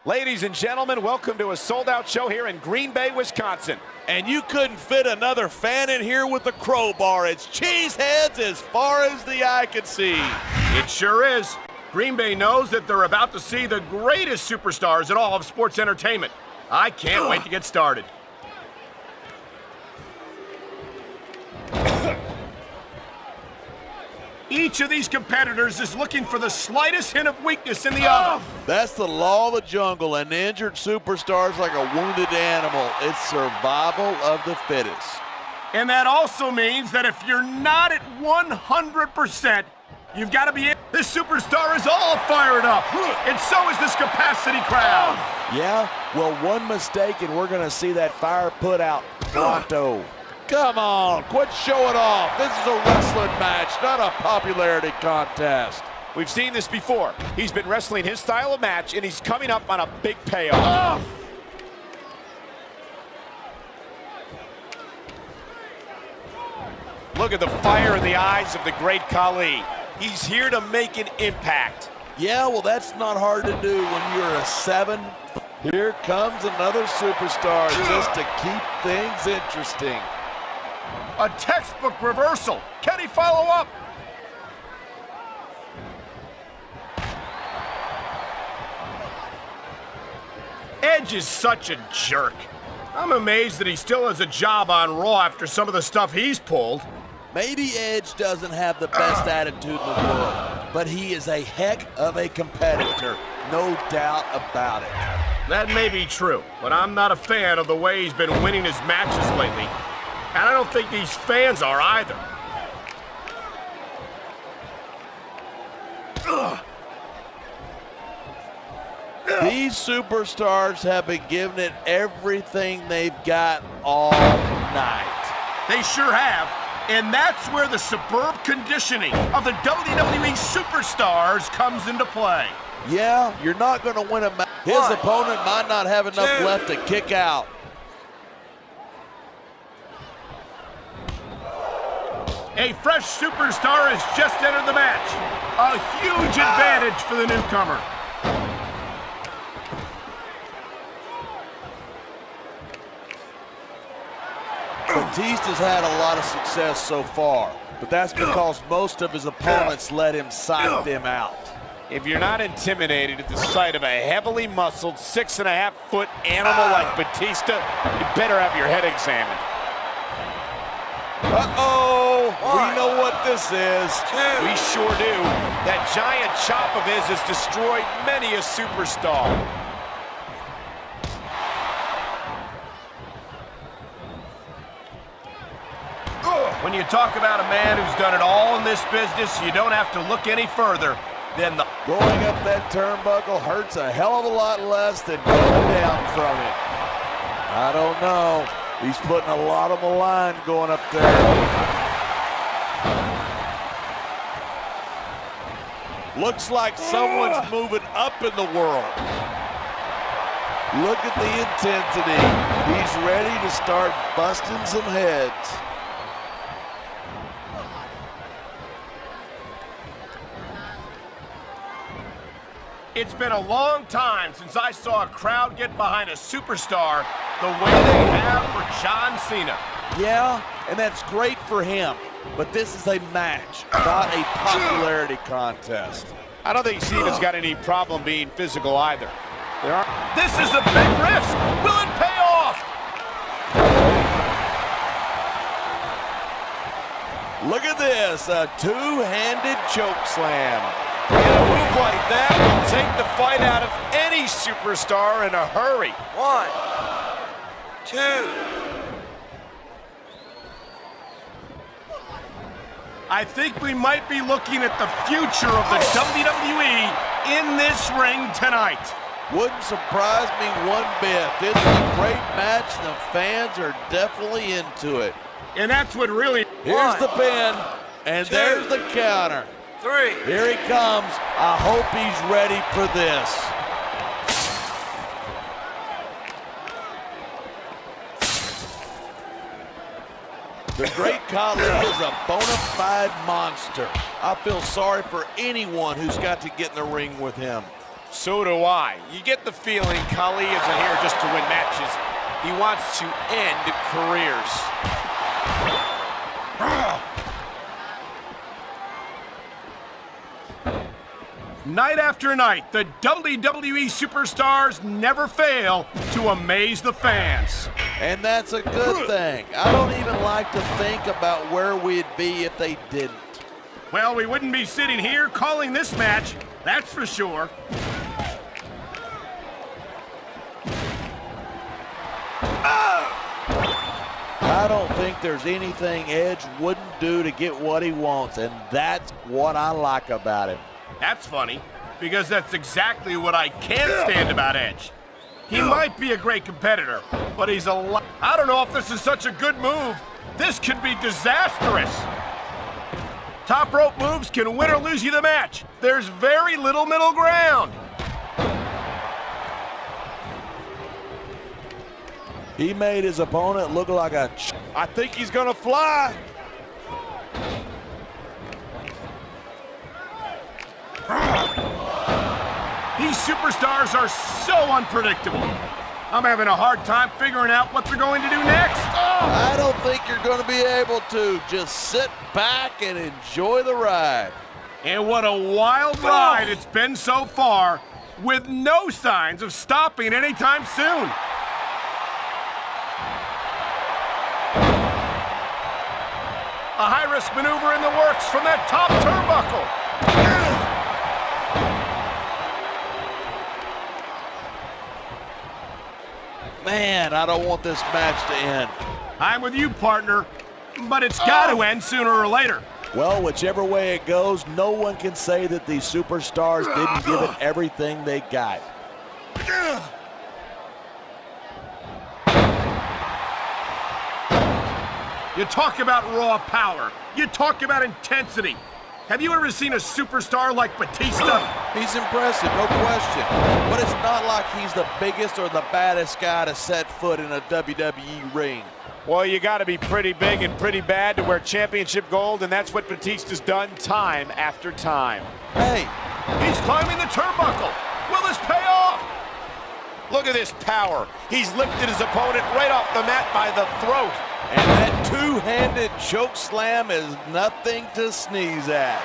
Ladies and gentlemen, welcome to a sold-out show here in Green Bay, Wisconsin. And you couldn't fit another fan in here with a crowbar. It's cheeseheads as far as the eye can see. It sure is. Green Bay knows that they're about to see the greatest superstars in all of sports entertainment. I can't wait to get started. Each of these competitors is looking for the slightest hint of weakness in the other. That's the law of the jungle. An injured superstar is like a wounded animal. It's survival of the fittest. And that also means that if you're not at 100%, you've got to be. This superstar is all fired up, and so is this capacity crowd. Yeah, well, one mistake and we're going to see that fire put out pronto. Come on, quit showing off. This is a wrestling match, not a popularity contest. We've seen this before. He's been wrestling his style of match, and he's coming up on a big payoff. Look at the fire in the eyes of the Great Khali. He's here to make an impact. Yeah, well, that's not hard to do when you're a 7. Here comes another superstar just to keep things interesting. A textbook reversal. Can he follow up? Edge is such a jerk. I'm amazed that he still has a job on Raw after some of the stuff he's pulled. Maybe Edge doesn't have the best attitude in the world, but he is a heck of a competitor, no doubt about it. That may be true, but I'm not a fan of the way he's been winning his matches lately. And I don't think these fans are either. These superstars have been giving it everything they've got all night. They sure have. And that's where the superb conditioning of the WWE superstars comes into play. Yeah, you're not going to win a match. His opponent might not have enough left to kick out. A fresh superstar has just entered the match. A huge advantage for the newcomer. Batista's had a lot of success so far, but that's because most of his opponents let him psych them out. If you're not intimidated at the sight of a heavily muscled 6.5-foot animal like Batista, you better have your head examined. Uh-oh, we know what this is. We sure do. That giant chop of his has destroyed many a superstar. When you talk about a man who's done it all in this business, you don't have to look any further than the... Going up that turnbuckle hurts a hell of a lot less than going down from it. I don't know. He's putting a lot on the line going up there. Looks like someone's moving up in the world. Look at the intensity. He's ready to start busting some heads. It's been a long time since I saw a crowd get behind a superstar the way they have for John Cena. Yeah, and that's great for him. But this is a match, not a popularity contest. I don't think Cena's got any problem being physical either. This is a big risk. Will it pay off? Look at this, a two-handed choke slam. And a move like that will take the fight out of any superstar in a hurry. 1, 2. I think we might be looking at the future of the WWE in this ring tonight. Wouldn't surprise me one bit. This is a great match, and the fans are definitely into it. And that's what really... Here's the pin, and there's the counter. 3. Here he comes. I hope he's ready for this. The Great Khali is a bona fide monster. I feel sorry for anyone who's got to get in the ring with him. So do I. You get the feeling Khali isn't here just to win matches. He wants to end careers. Night after night, the WWE superstars never fail to amaze the fans. And that's a good thing. I don't even like to think about where we'd be if they didn't. Well, we wouldn't be sitting here calling this match, that's for sure. I don't think there's anything Edge wouldn't do to get what he wants, and that's what I like about him. That's funny, because that's exactly what I can't stand about Edge. He might be a great competitor, but he's a lot. I don't know if this is such a good move. This could be disastrous. Top rope moves can win or lose you the match. There's very little middle ground. He made his opponent look like a I think he's gonna fly. These superstars are so unpredictable. I'm having a hard time figuring out what they're going to do next. I don't think you're going to be able to. Just sit back and enjoy the ride. And what a wild ride it's been so far, with no signs of stopping anytime soon. A high-risk maneuver in the works from that top turnbuckle. Man, I don't want this match to end. I'm with you, partner, but it's got to end sooner or later. Well, whichever way it goes, no one can say that these superstars didn't give it everything they got. You talk about raw power. You talk about intensity. Have you ever seen a superstar like Batista? He's impressive, no question. But it's not like he's the biggest or the baddest guy to set foot in a WWE ring. Well, you got to be pretty big and pretty bad to wear championship gold, and that's what Batista's done time after time. Hey, He's climbing the turnbuckle. Will this pay off? Look at this power. He's lifted his opponent right off the mat by the throat. and that two-handed choke slam is nothing to sneeze at.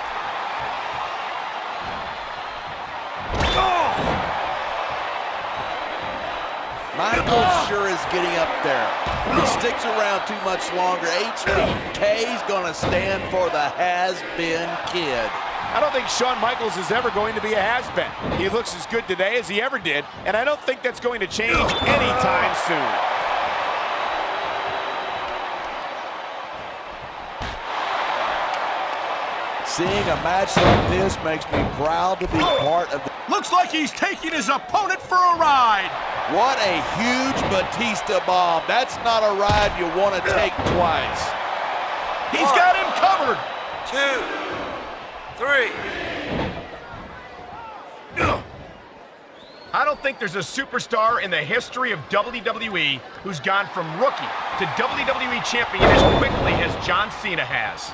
Michaels sure is getting up there. If he sticks around too much longer, HBK's gonna stand for the has-been kid. I don't think Shawn Michaels is ever going to be a has-been. He looks as good today as he ever did, and I don't think that's going to change anytime soon. Seeing a match like this makes me proud to be part of the... Looks like he's taking his opponent for a ride. What a huge Batista bomb. That's not a ride you want to take twice. He's got him covered. 2, 3. I don't think there's a superstar in the history of WWE who's gone from rookie to WWE champion as quickly as John Cena has.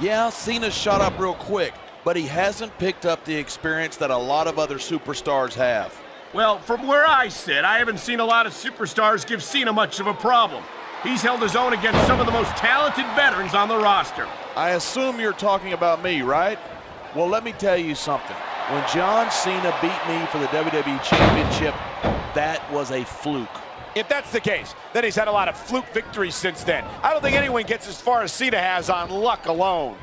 Yeah, Cena shot up real quick, but he hasn't picked up the experience that a lot of other superstars have. Well, from where I sit, I haven't seen a lot of superstars give Cena much of a problem. He's held his own against some of the most talented veterans on the roster. I assume you're talking about me, right? Well, let me tell you something. When John Cena beat me for the WWE Championship, that was a fluke. If that's the case, then he's had a lot of fluke victories since then. I don't think anyone gets as far as Cena has on luck alone.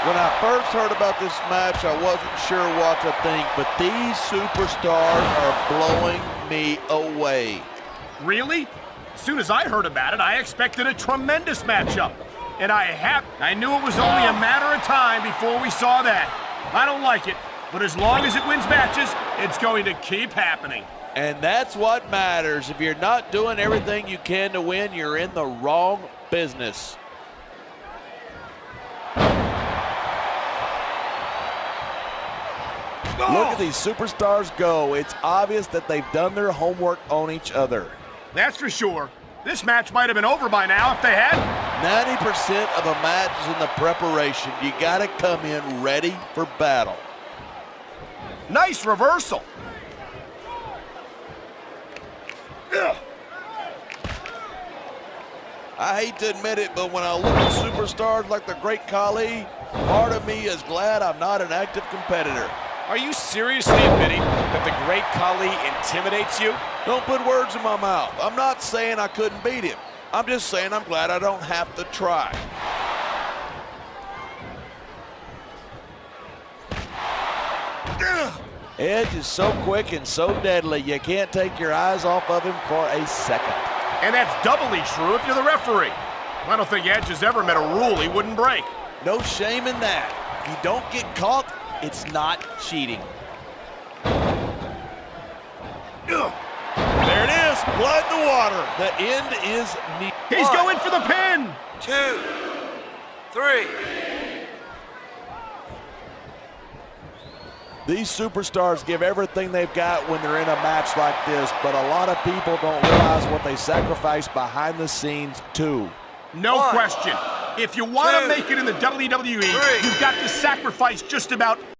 When I first heard about this match, I wasn't sure what to think, but these superstars are blowing me away. Really? As soon as I heard about it, I expected a tremendous matchup. And I knew it was only a matter of time before we saw that. I don't like it, but as long as it wins matches, it's going to keep happening. And that's what matters. If you're not doing everything you can to win, you're in the wrong business. Look at these superstars go. It's obvious that they've done their homework on each other. That's for sure. This match might have been over by now if they hadn't. 90% of a match is in the preparation. You got to come in ready for battle. Nice reversal. I hate to admit it, but when I look at superstars like the Great Khali, part of me is glad I'm not an active competitor. Are you seriously admitting that the Great Khali intimidates you? Don't put words in my mouth. I'm not saying I couldn't beat him. I'm just saying I'm glad I don't have to try. Edge is so quick and so deadly, you can't take your eyes off of him for a second. And that's doubly true if you're the referee. I don't think Edge has ever met a rule he wouldn't break. No shame in that. If you don't get caught, it's not cheating. There it is, blood in the water. The end is near. He's going for the pin. 2, 3. These superstars give everything they've got when they're in a match like this, but a lot of people don't realize what they sacrifice behind the scenes too. No 1, question. If you want to 2, make it in the WWE, 3. you've got to sacrifice just about